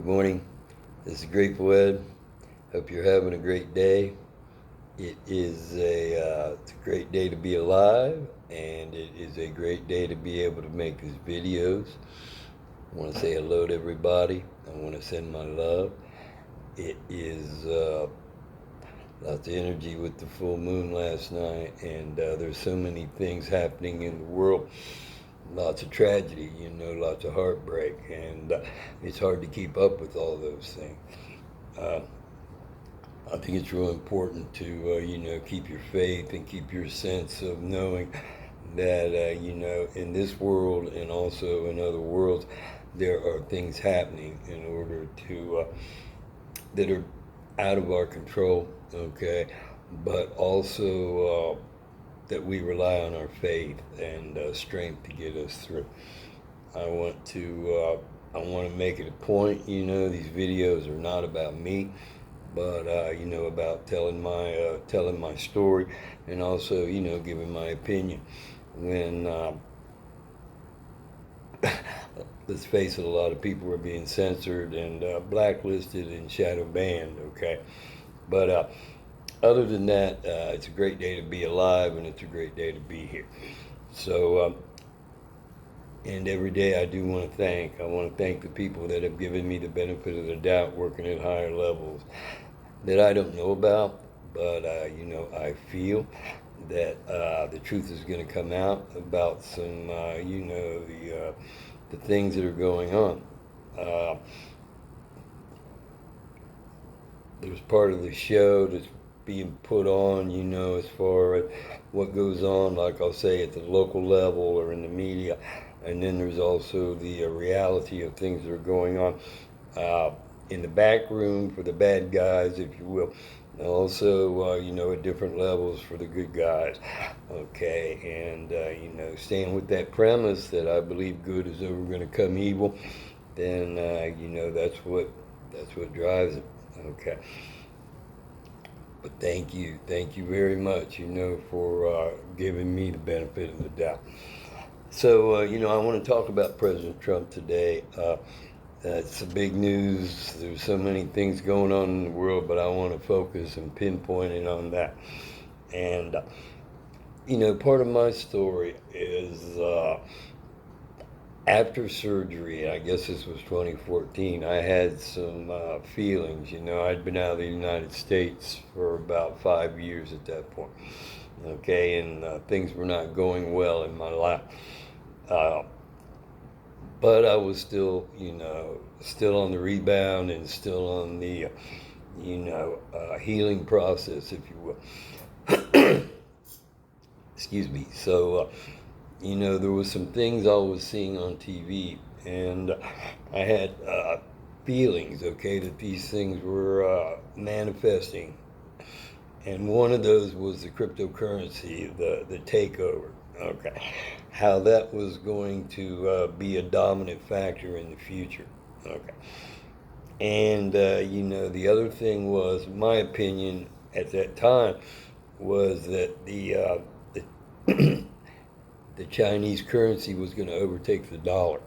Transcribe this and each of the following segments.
Good morning. This is Grateful Ed. Hope you're having a great day. It's a great day to be alive, and it is a great day to be able to make these videos. I want to say hello to everybody. I want to send my love. It is lots of energy with the full moon last night, and there's so many things happening in the world. Lots of tragedy, lots of heartbreak, and it's hard to keep up with all those things. Uh, I think it's real important to, keep your faith and keep your sense of knowing that, in this world and also in other worlds, there are things happening in order to, that are out of our control, okay? But also that we rely on our faith and strength to get us through. I want to make it a point, these videos are not about me, but about telling my story, and also giving my opinion. When let's face it, a lot of people are being censored and blacklisted and shadow banned. Okay, but other than that, it's a great day to be alive, and it's a great day to be here. So. And every day I want to thank the people that have given me the benefit of the doubt, working at higher levels that I don't know about, but I feel that the truth is going to come out about some, the things that are going on. Uh, there's part of the show that's being put on, as far as what goes on, like I'll say, at the local level or in the media. And then there's also the reality of things that are going on in the back room for the bad guys, if you will. And also, at different levels for the good guys. Okay, and, staying with that premise that I believe good is over going to come evil, then, that's what drives it. Okay. But thank you very much, for giving me the benefit of the doubt. So, I want to talk about President Trump today. It's the big news. There's so many things going on in the world, but I want to focus and pinpoint it on that. And, part of my story is after surgery, I guess this was 2014, I had some feelings. I'd been out of the United States for about 5 years at that point. Okay, and things were not going well in my life. But I was still, still on the rebound and still on the, healing process, if you will. Excuse me. So, there was some things I was seeing on TV, and I had feelings, okay, that these things were manifesting. And one of those was the cryptocurrency, the takeover. Okay, how that was going to be a dominant factor in the future. Okay, and the other thing was, my opinion at that time was that the the Chinese currency was going to overtake the dollar.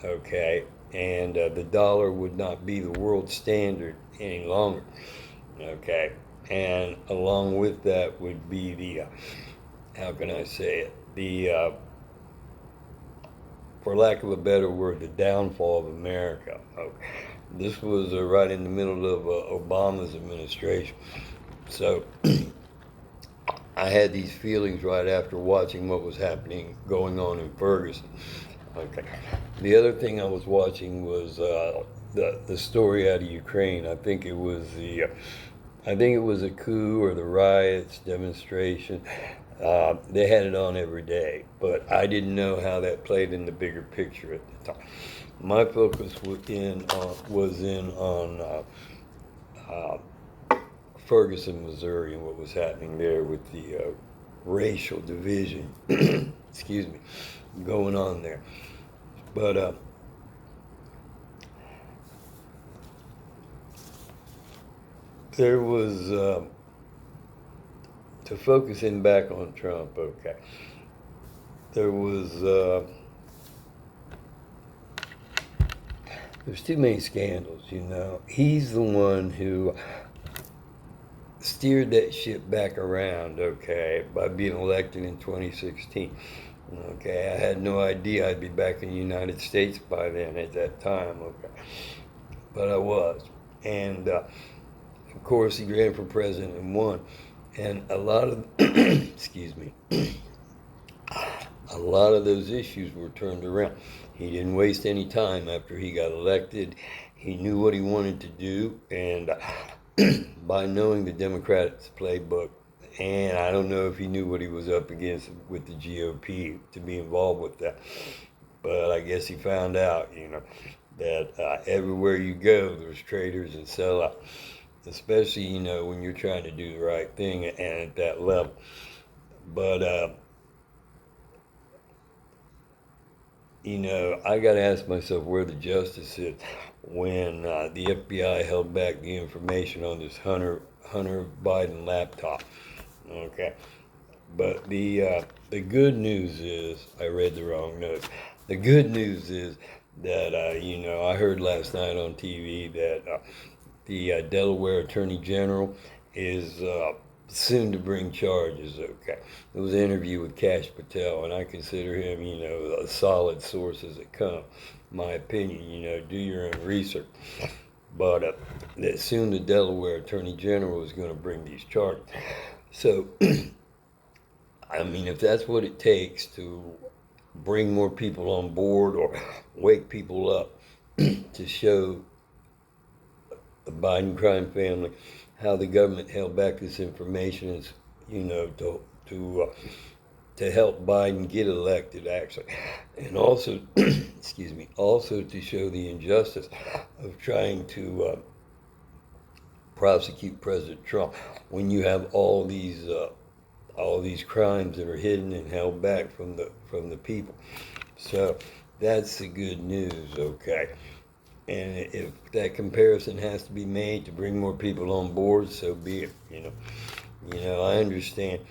Okay, and the dollar would not be the world standard any longer. Okay, and along with that would be the how can I say it, the for lack of a better word, the downfall of America. This was right in the middle of Obama's administration. So I had these feelings right after watching what was going on in Ferguson. Okay. The other thing I was watching was the story out of Ukraine. I think it was a coup or the riots, demonstration. They had it on every day, but I didn't know how that played in the bigger picture at the time. My focus was in on Ferguson, Missouri, and what was happening there with the racial division, excuse me, going on there. But there was, to focus in back on Trump, okay, there was there's too many scandals, you know. He's the one who steered that ship back around, okay, by being elected in 2016. Okay, I had no idea I'd be back in the United States by then at that time, okay, but I was. And of course, he ran for president and won. And a lot of, excuse me, a lot of those issues were turned around. He didn't waste any time after he got elected. He knew what he wanted to do, and by knowing the Democrats' playbook, and I don't know if he knew what he was up against with the GOP to be involved with that, but I guess he found out, you know, that everywhere you go, there's traitors and sellouts, especially, you know, when you're trying to do the right thing and at that level. But you know, I got to ask myself where the justice is when the FBI held back the information on this Hunter Biden laptop. Okay, but the good news is I read the wrong note. The good news is that you know, I heard last night on TV that the Delaware Attorney General is soon to bring charges. Okay, it was an interview with Kash Patel, and I consider him, you know, a solid source as it comes. My opinion, you know, do your own research. But that soon the Delaware Attorney General is going to bring these charges. So, I mean, if that's what it takes to bring more people on board or wake people up to show the Biden crime family how the government held back this information is, you know, to help Biden get elected, actually, and also, excuse me, also to show the injustice of trying to prosecute President Trump when you have all these crimes that are hidden and held back from the people. So that's the good news, okay. And if that comparison has to be made to bring more people on board, so be it. You know, I understand.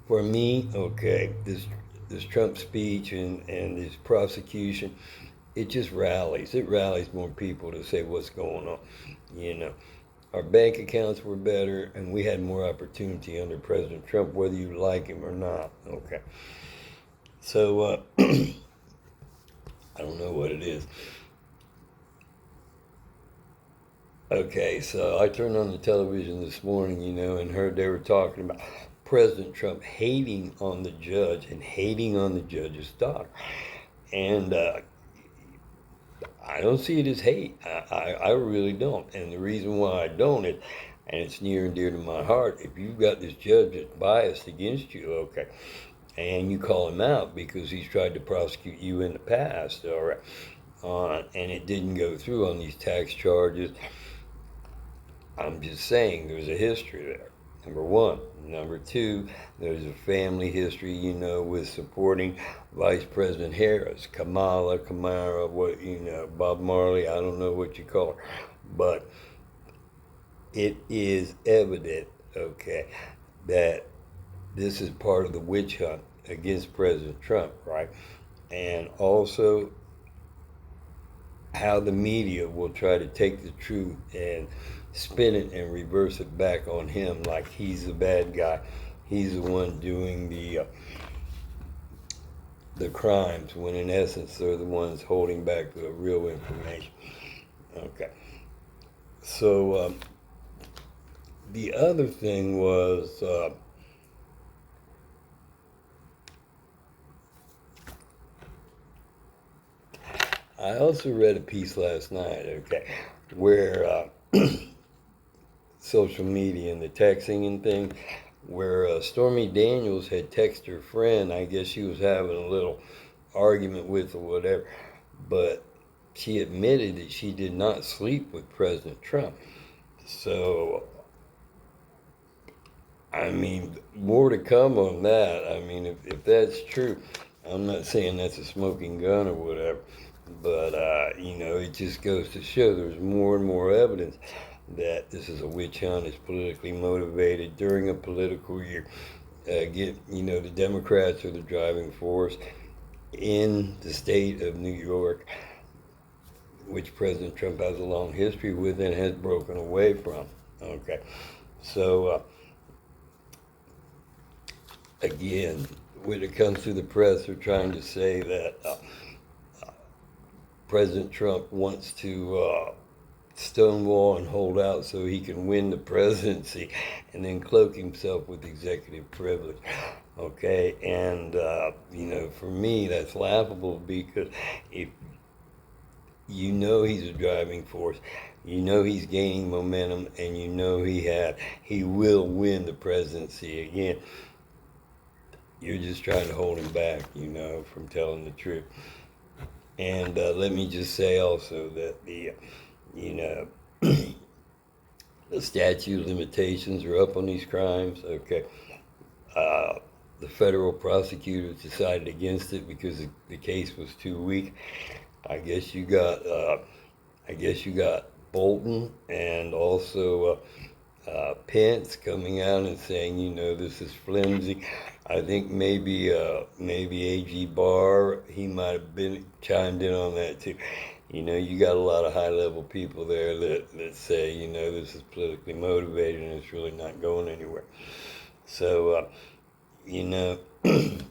For me, okay, this Trump speech and this prosecution, it just rallies. It rallies more people to say what's going on. You know, our bank accounts were better, and we had more opportunity under President Trump, whether you like him or not. Okay, so I don't know what it is. Okay, so I turned on the television this morning, you know, and heard they were talking about President Trump hating on the judge and hating on the judge's daughter. And I don't see it as hate. I really don't. And the reason why I don't is, and it's near and dear to my heart, if you've got this judge that's biased against you, okay, and you call him out because he's tried to prosecute you in the past, all right, and it didn't go through on these tax charges. I'm just saying there's a history there, number one. Number two, there's a family history, you know, with supporting Vice President Harris, Kamala, what, you know, Bob Marley, I don't know what you call her. But it is evident, okay, that this is part of the witch hunt against President Trump, right? And also how the media will try to take the truth and spin it and reverse it back on him like he's the bad guy. He's the one doing the crimes, when in essence they're the ones holding back the real information. Okay. So the other thing was I also read a piece last night, okay, where social media and the texting and things, where Stormy Daniels had texted her friend. I guess she was having a little argument with or whatever, but she admitted that she did not sleep with President Trump. So, I mean, more to come on that. I mean, if that's true, I'm not saying that's a smoking gun or whatever, but, you know, it just goes to show there's more and more evidence that this is a witch hunt, is politically motivated during a political year. You know, the Democrats are the driving force in the state of New York. which President Trump has a long history with and has broken away from. Okay, so again, when it comes to the press, they're trying to say that President Trump wants to stonewall and hold out so he can win the presidency and then cloak himself with executive privilege. Okay, and for me, that's laughable, because if you know he's a driving force, you know he's gaining momentum, and you know he will win the presidency again, you're just trying to hold him back, from telling the truth. And let me just say also that the statute of limitations are up on these crimes. Okay, the federal prosecutors decided against it because the case was too weak. I guess you got Bolton and also Pence coming out and saying, this is flimsy. I think maybe A.G. Barr, he might have been chimed in on that too. You got a lot of high-level people there that say, this is politically motivated and it's really not going anywhere. So, the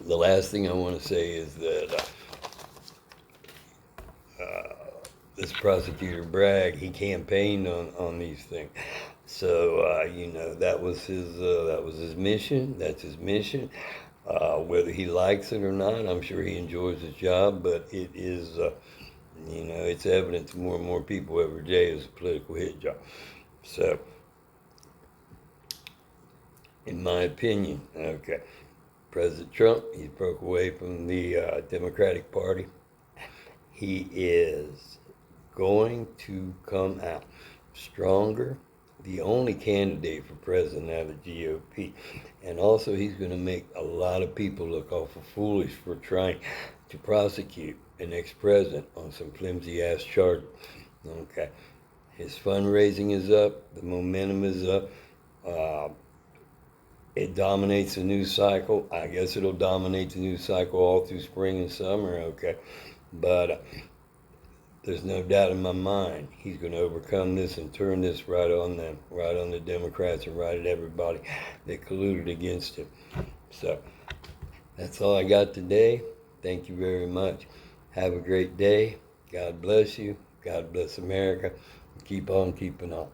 last thing I want to say is that this prosecutor Bragg, he campaigned on these things. So that was his mission. That's his mission. Whether he likes it or not, I'm sure he enjoys his job. But it is, it's evident to more and more people every day is a political hit job. So, in my opinion, okay, President Trump, he broke away from the Democratic Party. He is going to come out stronger, the only candidate for president out of the GOP. And also, he's going to make a lot of people look awful foolish for trying to prosecute an ex-president on some flimsy-ass charges. Okay. His fundraising is up. The momentum is up. It dominates the news cycle. I guess it'll dominate the news cycle all through spring and summer, okay? But there's no doubt in my mind he's going to overcome this and turn this right on them, right on the Democrats, and right at everybody that colluded against him. So that's all I got today. Thank you very much. Have a great day. God bless you. God bless America. Keep on keeping on.